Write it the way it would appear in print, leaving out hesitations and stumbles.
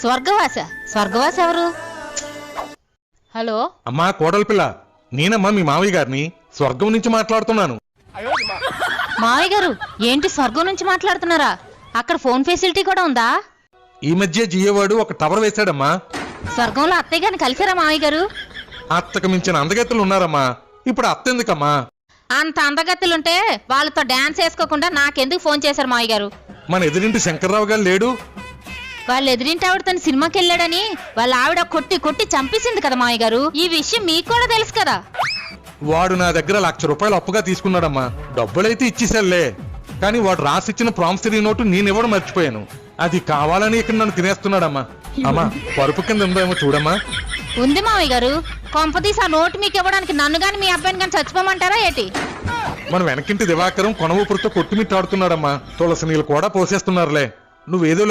స్వర్గవాస ఎవరు? హలో అమ్మా కోడలి పిల్ల, నేనమ్మా మీ మావయ్య గారిని స్వర్గం నుంచి మాట్లాడుతున్నాను. మావయ్య గారు ఏంటి స్వర్గం నుంచి మాట్లాడుతున్నారా? అక్కడ ఫోన్ ఫెసిలిటీ కూడా ఉందా? ఈ మధ్య జియోవాడు ఒక టవర్ వేశాడమ్మా. స్వర్గంలో అత్తయ్య గారిని కలిసారా మావయ్య గారు? అత్తకు మించిన అందగత్తెలు ఉన్నారమ్మా. ఇప్పుడు అత్త ఎందుకమ్మా? అంత అందగత్తులుంటే వాళ్ళతో డాన్స్ వేసుకోకుండా నాకెందుకు ఫోన్ చేశారు మావయ్య గారు? మన ఎదురింటి శంకర్రావు గారు లేడు? వాళ్ళు ఎదురింటి ఆవిడ తన సినిమాకి వెళ్ళాడని వాళ్ళ ఆవిడ కొట్టి కొట్టి చంపేసింది కదా మావయ్య గారు. ఈ విషయం మీకు కూడా తెలుసు కదా. వాడు నా దగ్గర ₹1,00,000 అప్పుగా తీసుకున్నాడమ్మా. డబ్బులైతే ఇచ్చేసాలే, కానీ వాడు రాసిచ్చిన ప్రామిసరీ నోటు నేనివ్వడం మర్చిపోయాను. అది కావాలని ఇక్కడ నన్ను తినేస్తున్నాడమ్మా. అమ్మా పరుపు కింద ఉందేమో చూడమ్మా. ఉంది మావయ్య గారు. కొంపతీసి ఆ నోటు మీకు ఇవ్వడానికి నన్ను గాని మీ అబ్బాయిని గాని చచ్చిపోమంటారా ఏంటి? మన వెనకింటి దివాకరం కొన ఊపిరితో కొట్టుమిట్టాడుతున్నాడమ్మా. తులసి నీళ్ళు కూడా పోసేస్తున్నారులే. నువ్వేదో